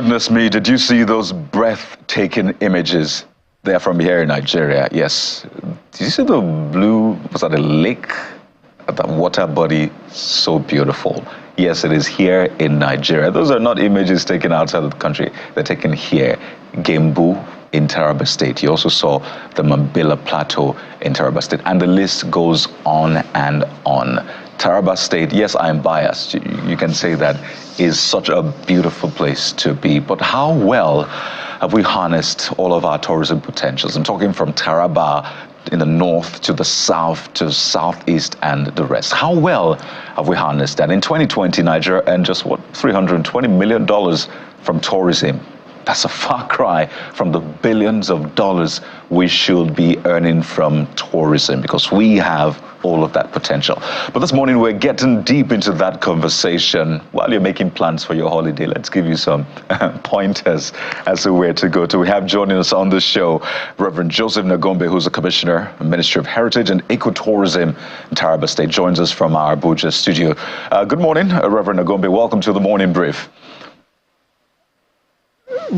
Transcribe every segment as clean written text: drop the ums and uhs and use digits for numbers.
Goodness me, did you see those breathtaking images there from here in Nigeria? Yes. Did you see the blue, was that a lake? That water body, so beautiful. Yes, it is here in Nigeria. Those are not images taken outside of the country. They're taken here. Gembu in Taraba State. You also saw the Mambila Plateau in Taraba State. And the list goes on and on. Taraba State, yes, I am biased. You can say that is such a beautiful place to be. But how well have we harnessed all of our tourism potentials? I'm talking from Taraba in the north to the south to southeast and the rest. How well have we harnessed that? In 2020, Nigeria earned just what, $320 million from tourism. That's a far cry from the billions of dollars we should be earning from tourism, because we have all of that potential. But this morning we're getting deep into that conversation. While you're making plans for your holiday, let's give you some pointers as to where to go to. We have joining us on the show Reverend Joseph Nagombe, who's a commissioner, Ministry of Heritage and Ecotourism in Taraba State, joins us from our Abuja studio. Good morning, Reverend Nagombe. Welcome to the Morning Brief.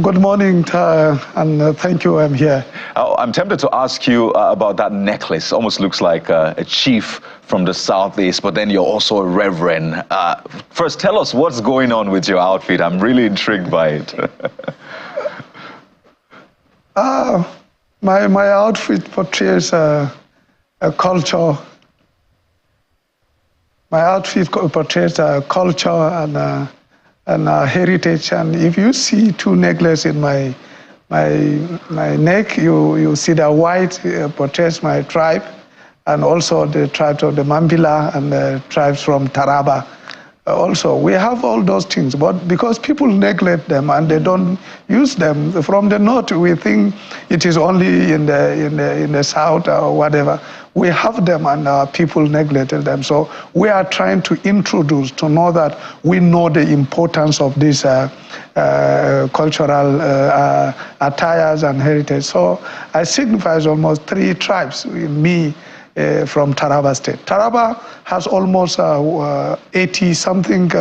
Good morning, and thank you. I'm here. I'm tempted to ask you about that necklace. Almost looks like a chief from the southeast, but then you're also a reverend. First, tell us what's going on with your outfit. I'm really intrigued by it. My outfit portrays a culture. My outfit portrays a culture and heritage. And if you see two necklaces in my neck, you see the white portrays my tribe, and also the tribes of the Mambila and the tribes from Taraba. Also, we have all those things, but because people neglect them and they don't use them from the north, we think it is only in the south or whatever. We have them and our people neglected them. So we are trying to introduce, to know that we know the importance of these cultural attires and heritage. So I signifies almost 3 tribes in me from Taraba State. Taraba has almost 80-something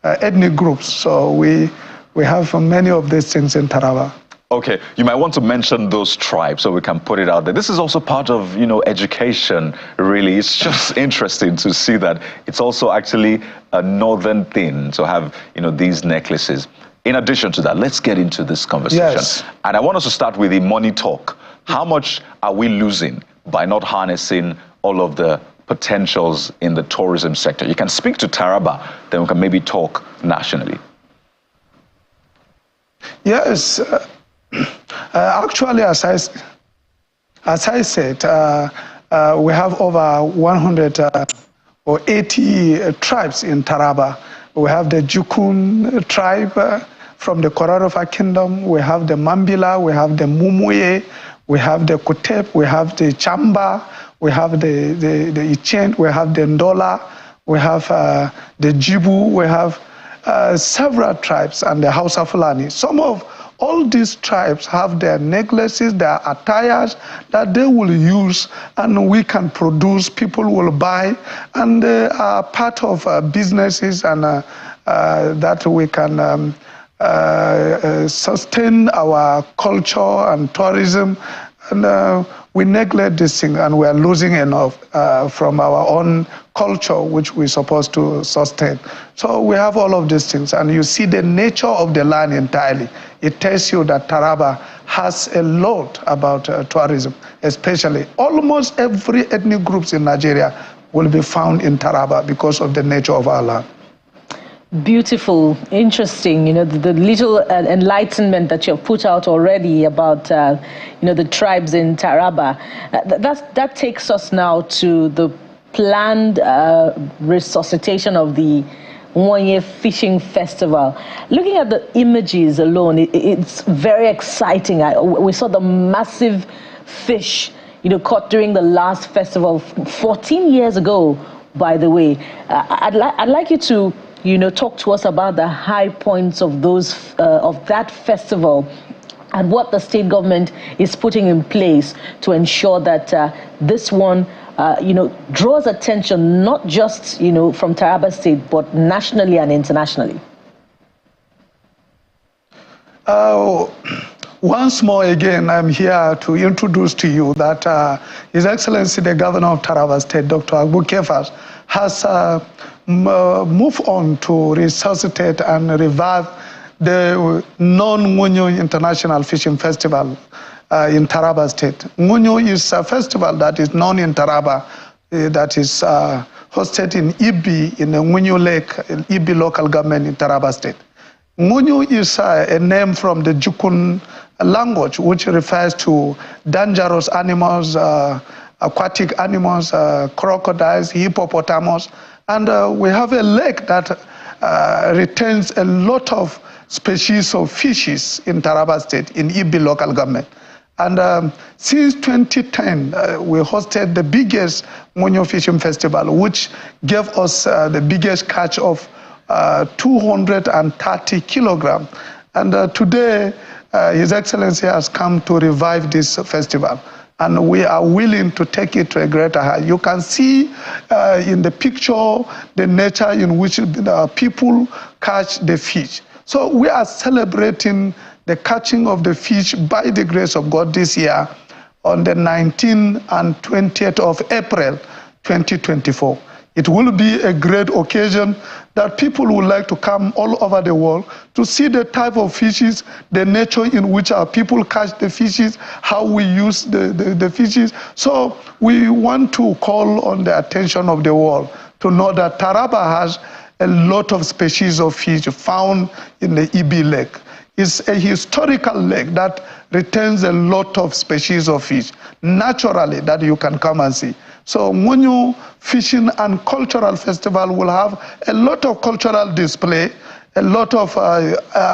ethnic groups. So we have many of these things in Taraba. Okay, you might want to mention those tribes so we can put it out there. This is also part of, education, really. It's just interesting to see that it's also actually a northern thing to have, these necklaces. In addition to that, let's get into this conversation. Yes. And I want us to start with the money talk. How much are we losing by not harnessing all of the potentials in the tourism sector? You can speak to Taraba, then we can maybe talk nationally. Yes. Actually, as I said, we have over 180 tribes in Taraba. We have the Jukun tribe from the Kororofa Kingdom. We have the Mambila. We have the Mumuye. We have the Kutep. We have the Chamba. We have the Ichent. We have the Ndola. We have the Jibu. We have several tribes and the Hausa Fulani. Some of all these tribes have their necklaces, their attires that they will use, and we can produce, people will buy, and they are part of businesses, and that we can sustain our culture and tourism. And we neglect this thing, and we are losing enough from our own culture, which we're supposed to sustain. So we have all of these things, and you see the nature of the land entirely. It tells you that Taraba has a lot about tourism, especially. Almost every ethnic groups in Nigeria will be found in Taraba because of the nature of our land. Beautiful, interesting, the little enlightenment that you've put out already about, the tribes in Taraba. That takes us now to the planned resuscitation of the one-year fishing festival. Looking at the images alone, it's very exciting. We saw the massive fish, caught during the last festival 14 years ago, by the way. I'd like you to talk to us about the high points of that festival and what the state government is putting in place to ensure that this one, draws attention not just, from Taraba State, but nationally and internationally. Once more again, I'm here to introduce to you that His Excellency the Governor of Taraba State, Dr. Abu Kefas, has moved on to resuscitate and revive the non-Ngunyo International Fishing Festival in Taraba State. Ngunyo is a festival that is known in Taraba, that is hosted in Ibi, in the Ngunyo Lake, in Ibi local government in Taraba State. Ngunyo is a name from the Jukun language, which refers to dangerous animals, aquatic animals, crocodiles, hippopotamus, and we have a lake that retains a lot of species of fishes in Taraba State, in Ibi local government. And since 2010, we hosted the biggest Ngunyo Fishing Festival, which gave us the biggest catch of 230 kilograms. And today, His Excellency has come to revive this festival. And we are willing to take it to a greater height. You can see in the picture the nature in which people catch the fish. So we are celebrating the catching of the fish by the grace of God this year on the 19th and 20th of April 2024. It will be a great occasion that people would like to come all over the world to see the type of fishes, the nature in which our people catch the fishes, how we use the fishes. So we want to call on the attention of the world to know that Taraba has a lot of species of fish found in the Ibi Lake. It's a historical lake that retains a lot of species of fish, naturally, that you can come and see. So Ngunyo Fishing and Cultural Festival will have a lot of cultural display, a lot of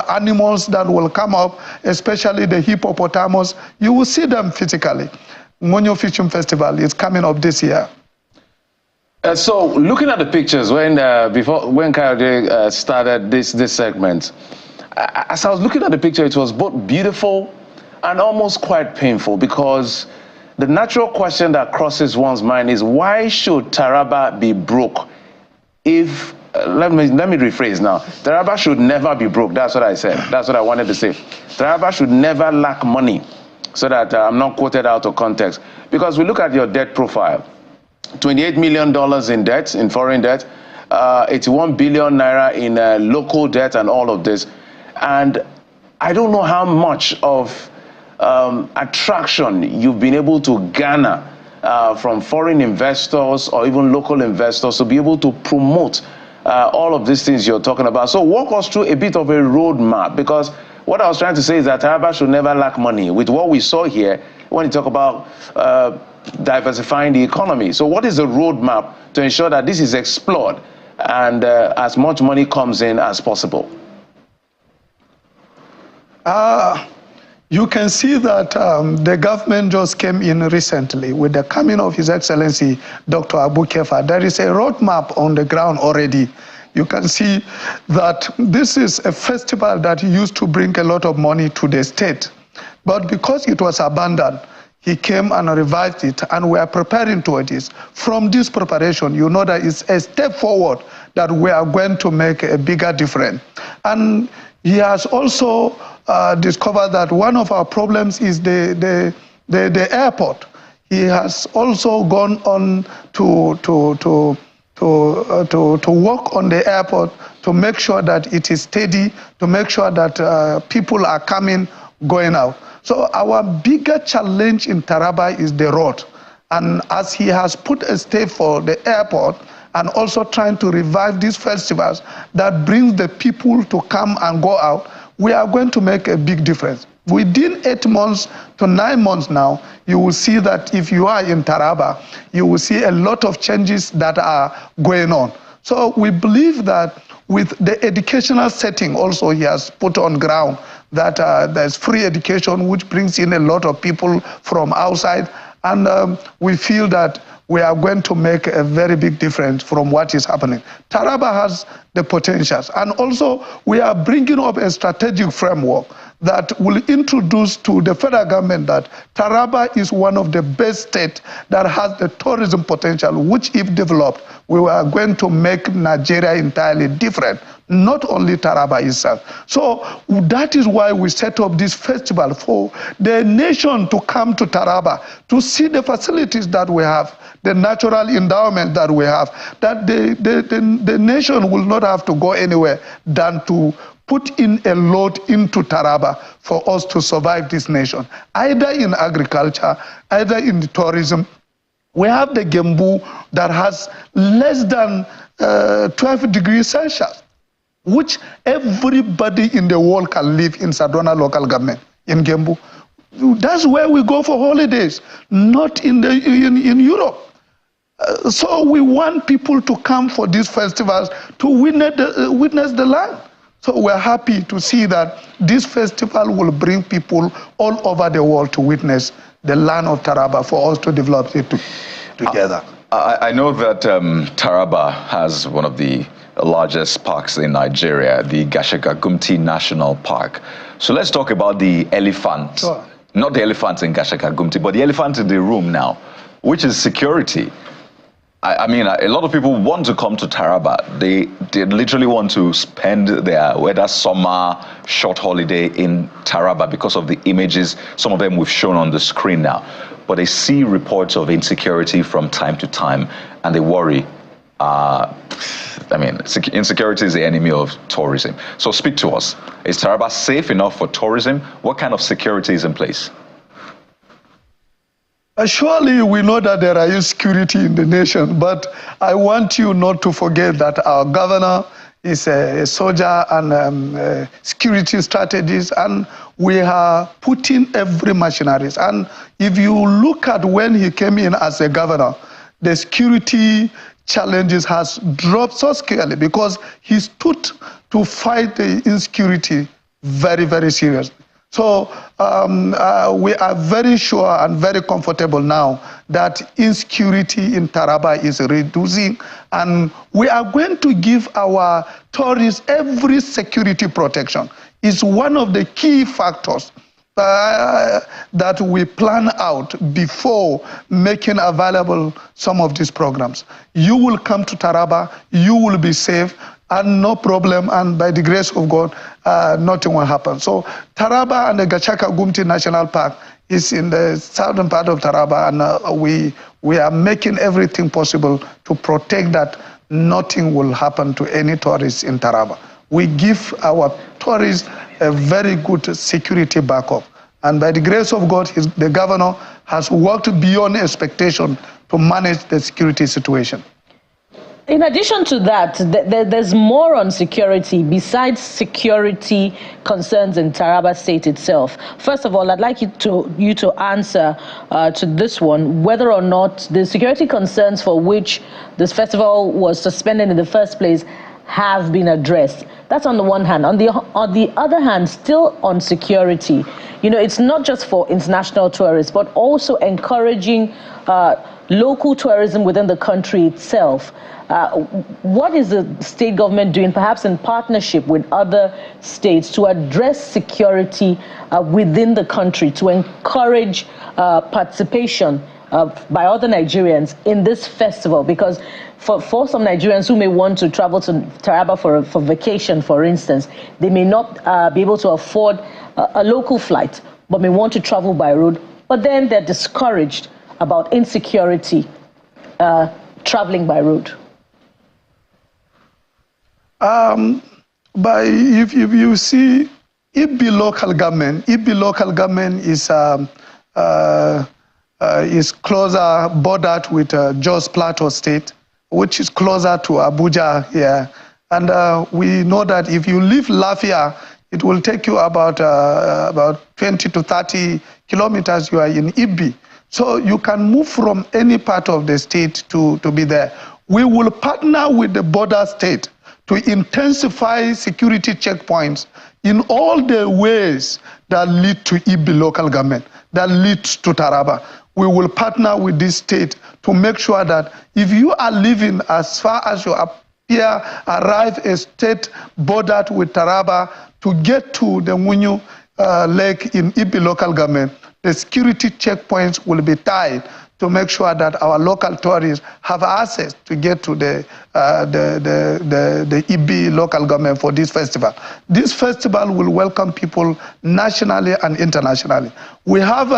animals that will come up, especially the hippopotamus. You will see them physically. Ngunyo Fishing Festival is coming up this year. So looking at the pictures, when Kayode started this segment, as I was looking at the picture, it was both beautiful and almost quite painful, because the natural question that crosses one's mind is, why should Taraba be broke? If let me rephrase now. Taraba should never be broke. That's what I said. That's what I wanted to say. Taraba should never lack money, so that I'm not quoted out of context. Because we look at your debt profile, $28 million in debt, in foreign debt, 81 billion naira in local debt, and all of this. And I don't know how much of attraction you've been able to garner from foreign investors or even local investors to be able to promote all of these things you're talking about. So walk us through a bit of a roadmap, because what I was trying to say is that Taraba should never lack money. With what we saw here, when you talk about diversifying the economy. So what is the roadmap to ensure that this is explored and as much money comes in as possible? You can see that the government just came in recently with the coming of His Excellency Dr. Abu Kefa. There is a roadmap on the ground already. You can see that this is a festival that used to bring a lot of money to the state. But because it was abandoned, he came and revived it, and we are preparing toward this. From this preparation, you know that it's a step forward that we are going to make a bigger difference. And he has also discovered that one of our problems is the airport. He has also gone on to work on the airport to make sure that it is steady, to make sure that people are coming, going out. So our bigger challenge in Taraba is the road. And as he has put a step for the airport, and also trying to revive these festivals that brings the people to come and go out, we are going to make a big difference. Within 8 months to 9 months now, you will see that if you are in Taraba, you will see a lot of changes that are going on. So we believe that with the educational setting also he has put on ground, that there's free education, which brings in a lot of people from outside. And we feel that we are going to make a very big difference from what is happening. Taraba has the potentials. And also, we are bringing up a strategic framework that will introduce to the federal government that Taraba is one of the best states that has the tourism potential, which if developed, we are going to make Nigeria entirely different not only Taraba itself. So that is why we set up this festival for the nation to come to Taraba to see the facilities that we have, the natural endowment that we have, that the nation will not have to go anywhere than to put in a load into Taraba for us to survive this nation, either in agriculture, either in the tourism. We have the Gembu that has less than 12 degrees Celsius, which everybody in the world can live in Sadona local government, in Gembu. That's where we go for holidays, not in Europe. So we want people to come for these festivals to witness the land. So we're happy to see that this festival will bring people all over the world to witness the land of Taraba for us to develop it together. I know that Taraba has one of the largest parks in Nigeria, the Gashaka-Gumti National Park. So let's talk about the elephant. Sure. Not the elephant in Gashaka-Gumti, but the elephant in the room now, which is security. I mean, a lot of people want to come to Taraba. They literally want to spend their whether summer, short holiday in Taraba because of the images, some of them we've shown on the screen now. But they see reports of insecurity from time to time, and they worry. I mean, insecurity is the enemy of tourism. So speak to us. Is Taraba safe enough for tourism? What kind of security is in place? Surely we know that there is insecurity in the nation, but I want you not to forget that our governor is a soldier and security strategist, and we are putting every machineries. And if you look at when he came in as a governor, the security challenges has dropped so scarcely because he stood to fight the insecurity very, very seriously. So we are very sure and very comfortable now that insecurity in Taraba is reducing, and we are going to give our tourists every security protection. It's one of the key factors that we plan out before making available some of these programs. You will come to Taraba, you will be safe, and no problem, and by the grace of God, nothing will happen. So Taraba and the Gashaka-Gumti National Park is in the southern part of Taraba, and we are making everything possible to protect that nothing will happen to any tourists in Taraba. We give our tourists a very good security backup. And by the grace of God, the governor has worked beyond expectation to manage the security situation. In addition to that, there's more on security besides security concerns in Taraba State itself. First of all, I'd like you to answer to this one, whether or not the security concerns for which this festival was suspended in the first place have been addressed. That's on the one hand. On the other hand, still on security, you know, it's not just for international tourists, but also encouraging local tourism within the country itself. What is the state government doing, perhaps in partnership with other states, to address security within the country, to encourage participation by other Nigerians in this festival? Because for some Nigerians who may want to travel to Taraba for vacation, for instance, they may not be able to afford a local flight, but may want to travel by road, but then they're discouraged about insecurity traveling by road. But if you see, Ibi local government is closer bordered with Jos Plateau State, which is closer to Abuja here. And we know that if you leave Lafia, it will take you about 20 to 30 kilometers. You are in Ibi. So you can move from any part of the state to be there. We will partner with the border state to intensify security checkpoints in all the ways that lead to Ibi local government, that leads to Taraba. We will partner with this state to make sure that if you are living as far as you arrive a state bordered with Taraba, to get to the Munyu Lake in Ibi local government, the security checkpoints will be tied to make sure that our local tourists have access to get to the EB local government for this festival. This festival will welcome people nationally and internationally. We have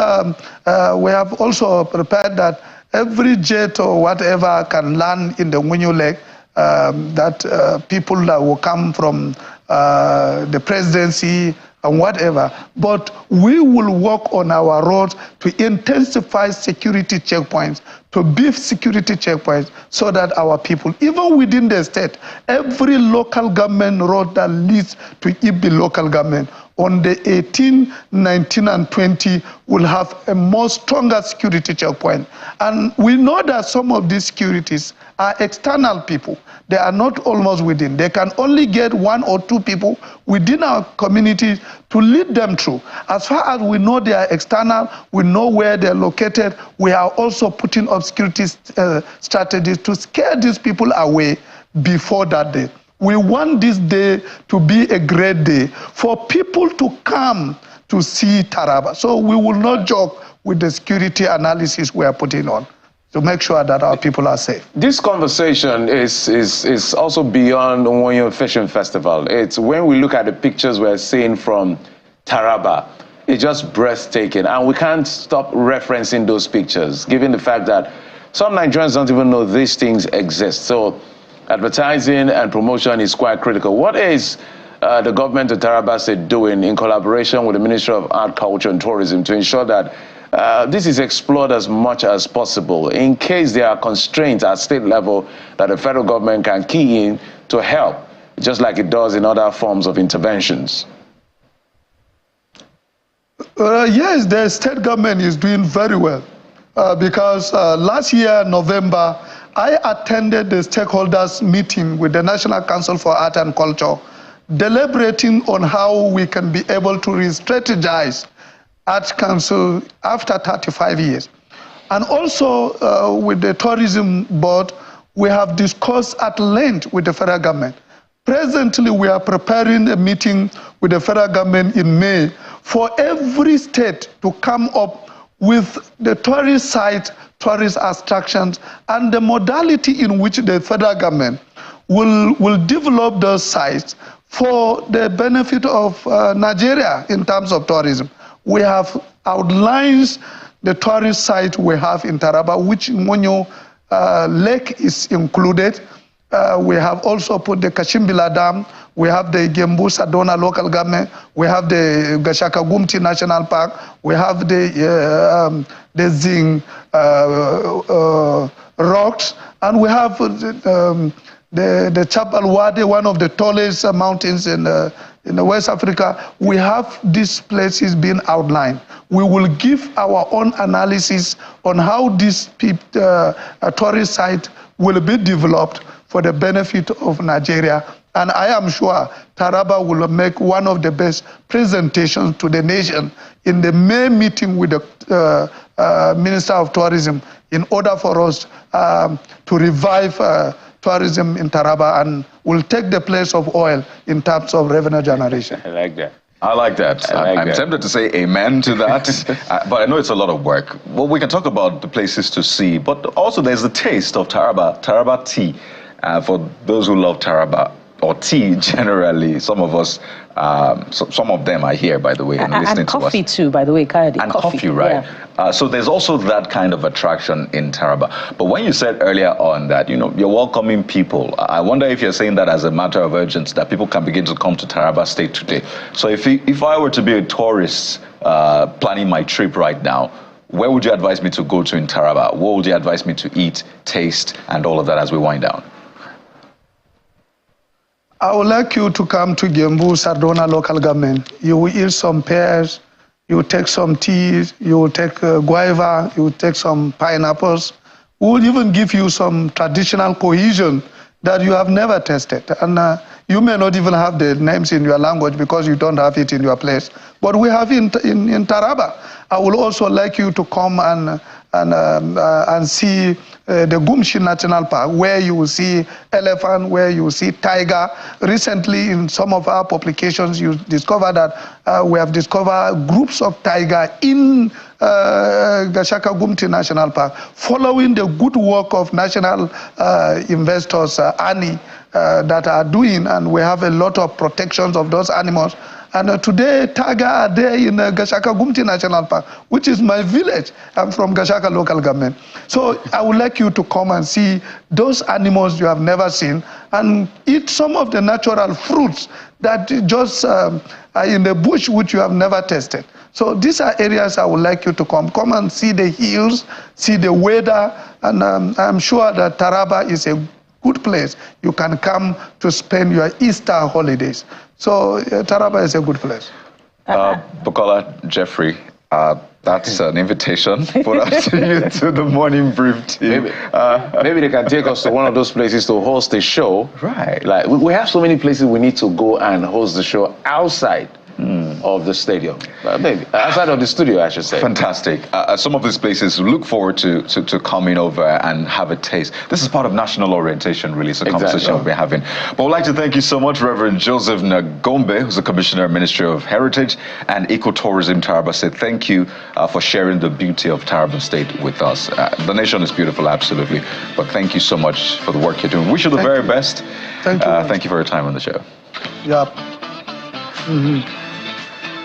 also prepared that every jet or whatever can land in the Munyu Lake, that people that will come from the presidency and whatever, but we will work on our roads to intensify security checkpoints, to beef security checkpoints, so that our people, even within the state, every local government road that leads to Ibi local government, on the 18, 19, and 20 will have a more stronger security checkpoint. And we know that some of these securities are external people. They are not almost within. They can only get 1 or 2 people within our community to lead them through. As far as we know they are external, we know where they're located, we are also putting up security strategies to scare these people away before that day. We want this day to be a great day for people to come to see Taraba. So we will not joke with the security analysis we are putting on to make sure that our people are safe. This conversation is also beyond Onyo Fishing Festival. It's when we look at the pictures we're seeing from Taraba, it's just breathtaking. And we can't stop referencing those pictures, given the fact that some Nigerians don't even know these things exist. So advertising and promotion is quite critical. What is the government of Taraba State doing in collaboration with the Ministry of Art, Culture and Tourism to ensure that this is explored as much as possible in case there are constraints at state level that the federal government can key in to help, just like it does in other forms of interventions? Yes, the state government is doing very well because last year, November, I attended the stakeholders meeting with the National Council for Art and Culture, deliberating on how we can be able to re-strategize Arts Council after 35 years. And also with the Tourism Board, we have discussed at length with the federal government. Presently, we are preparing a meeting with the federal government in May for every state to come up with the tourist sites, tourist attractions, and the modality in which the federal government will develop those sites for the benefit of Nigeria in terms of tourism. We have outlined the tourist site we have in Taraba, which Monyo Lake is included. We have also put the Kashimbila Dam, we have the Gembu Sadona local government, we have the Gashaka Gumti National Park, we have the Zing rocks, and we have the Chapal Wadi, one of the tallest mountains in West Africa. We have these places being outlined. We will give our own analysis on how this tourist site will be developed for the benefit of Nigeria. And I am sure Taraba will make one of the best presentations to the nation in the May meeting with the Minister of Tourism in order for us to revive tourism in Taraba and will take the place of oil in terms of revenue generation. I like that. I like that. I'm tempted to say amen to that, but I know it's a lot of work. Well, we can talk about the places to see, but also there's the taste of Taraba tea. For those who love Taraba, or tea generally, some of us, some of them are here, by the way, and listening to us. And coffee too, by the way, Kayode. And coffee, right? Yeah. So there's also that kind of attraction in Taraba. But when you said earlier on that, you know, you're welcoming people, I wonder if you're saying that as a matter of urgency, that people can begin to come to Taraba State today. So if I were to be a tourist planning my trip right now, where would you advise me to go to in Taraba? What would you advise me to eat, taste, and all of that as we wind down? I would like you to come to Gembu Sardona local government. You will eat some pears, you will take some tea, you will take guava, you will take some pineapples. We will even give you some traditional cohesion that you have never tasted. And you may not even have the names in your language because you don't have it in your place. But we have in Taraba. I would also like you to come and see the Gumshi National Park, where you will see elephant, where you will see tiger. Recently, in some of our publications, you discover that we have discovered groups of tiger in Gashaka Gumti National Park, following the good work of national investors, ANI, that are doing, and we have a lot of protections of those animals. And today, Taga are there in Gashaka Gumti National Park, which is my village. I'm from Gashaka local government. So I would like you to come and see those animals you have never seen and eat some of the natural fruits that just are in the bush which you have never tasted. So these are areas I would like you to come. Come and see the hills, see the weather, and I'm sure that Taraba is a good place. You can come to spend your Easter holidays. So Taraba is a good place. Bukola, Jeffrey, that's an invitation for us to the morning brief team. Maybe they can take us to one of those places to host a show. Right. Like we have so many places we need to go and host the show outside of the stadium. Maybe outside of the studio, I should say. Fantastic. Some of these places look forward to coming over and have a taste. This is part of national orientation, really. It's a conversation we're having. But I'd like to thank you so much, Reverend Joseph Nagombe, who's the Commissioner, Ministry of Heritage and Ecotourism, Taraba. Said thank you for sharing the beauty of Taraba State with us. The nation is beautiful, absolutely. But thank you so much for the work you're doing. Wish you the very best. Thank you. Thank you for your time on the show. Yeah.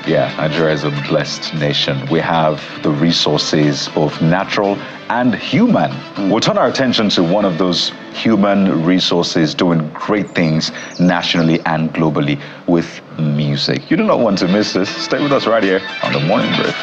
Yeah, Nigeria is a blessed nation. We have the resources, both natural and human. We'll turn our attention to one of those human resources doing great things nationally and globally with music. You do not want to miss this. Stay with us right here on The Morning Brief.